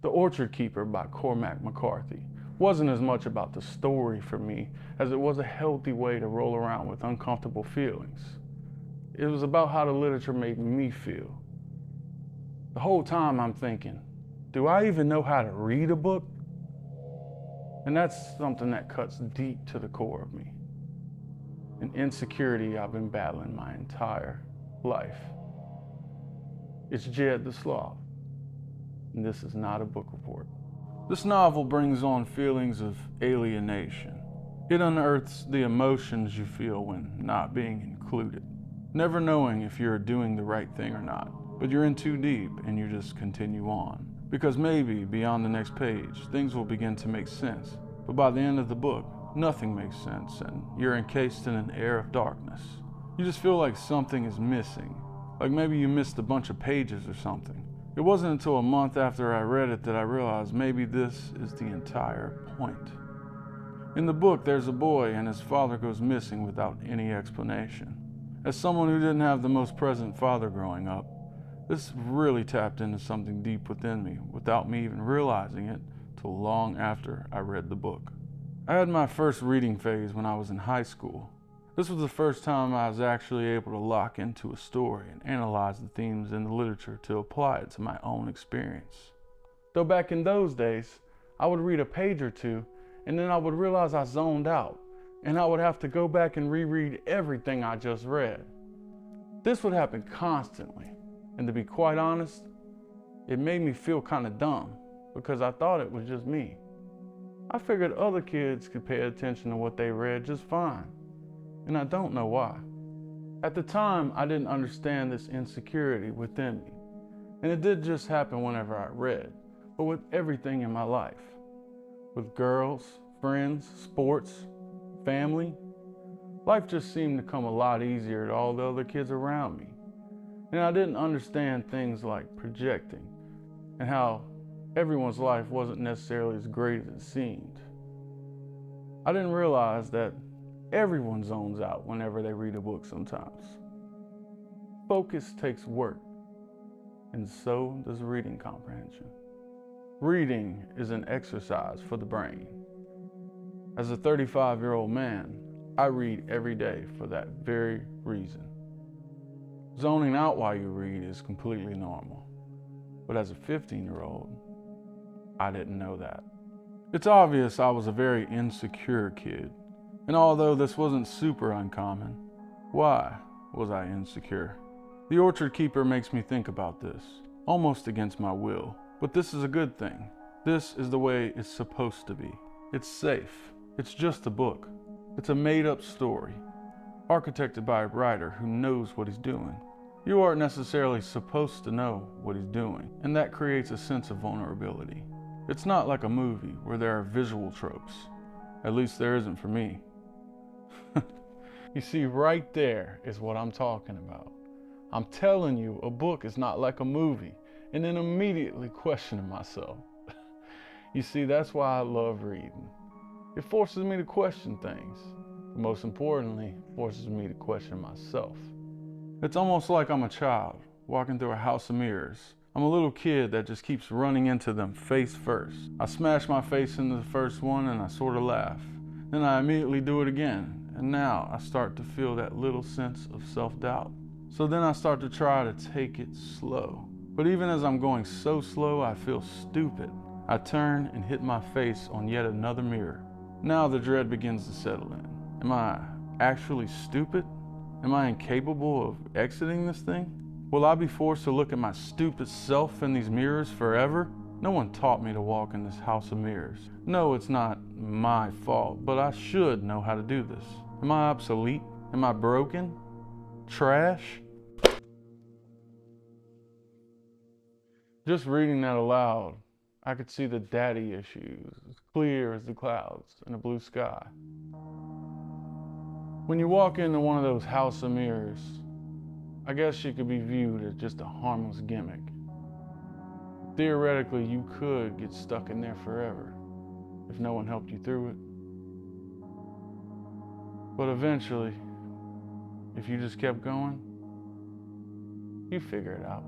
The Orchard Keeper by Cormac McCarthy wasn't as much about the story for me as it was a healthy way to roll around with uncomfortable feelings. It was about how the literature made me feel. The whole time I'm thinking, do I even know how to read a book? And that's something that cuts deep to the core of me. An insecurity I've been battling my entire life. It's Jed the Sloth, and this is not a book report. This novel brings on feelings of alienation. It unearths the emotions you feel when not being included. Never knowing if you're doing the right thing or not, but you're in too deep and you just continue on. Because maybe beyond the next page, things will begin to make sense. But by the end of the book, nothing makes sense and you're encased in an air of darkness. You just feel like something is missing. Like maybe you missed a bunch of pages or something. It wasn't until a month after I read it that I realized maybe this is the entire point. In the book, there's a boy and his father goes missing without any explanation. As someone who didn't have the most present father growing up, this really tapped into something deep within me without me even realizing it till long after I read the book. I had my first reading phase when I was in high school. This was the first time I was actually able to lock into a story and analyze the themes in the literature to apply it to my own experience. Though back in those days, I would read a page or two and then I would realize I zoned out and I would have to go back and reread everything I just read. This would happen constantly, and to be quite honest, it made me feel kind of dumb because I thought it was just me. I figured other kids could pay attention to what they read just fine, and I don't know why. At the time, I didn't understand this insecurity within me, and it did just happen whenever I read, but with everything in my life. With girls, friends, sports, family, life just seemed to come a lot easier to all the other kids around me. And I didn't understand things like projecting and how everyone's life wasn't necessarily as great as it seemed. I didn't realize that everyone zones out whenever they read a book sometimes. Focus takes work, and so does reading comprehension. Reading is an exercise for the brain. As a 35-year-old man, I read every day for that very reason. Zoning out while you read is completely normal. But as a 15-year-old, I didn't know that. It's obvious I was a very insecure kid. And although this wasn't super uncommon, why was I insecure? The Orchard Keeper makes me think about this, almost against my will. But this is a good thing. This is the way it's supposed to be. It's safe. It's just a book. It's a made-up story, architected by a writer who knows what he's doing. You aren't necessarily supposed to know what he's doing, and that creates a sense of vulnerability. It's not like a movie where there are visual tropes. At least there isn't for me. You see, right there is what I'm talking about. I'm telling you, a book is not like a movie, and then immediately questioning myself. You see, that's why I love reading. It forces me to question things, but most importantly, forces me to question myself. It's almost like I'm a child walking through a house of mirrors. I'm a little kid that just keeps running into them face first. I smash my face into the first one and I sort of laugh. Then I immediately do it again, and now I start to feel that little sense of self-doubt. So then I start to try to take it slow. But even as I'm going so slow, I feel stupid. I turn and hit my face on yet another mirror. Now the dread begins to settle in. Am I actually stupid? Am I incapable of exiting this thing? Will I be forced to look at my stupid self in these mirrors forever? No one taught me to walk in this house of mirrors. No, it's not my fault, but I should know how to do this. Am I obsolete? Am I broken? Trash? Just reading that aloud, I could see the daddy issues as clear as the clouds in a blue sky. When you walk into one of those house of mirrors, I guess you could be viewed as just a harmless gimmick. Theoretically, you could get stuck in there forever if no one helped you through it. But eventually, if you just kept going, you figure it out.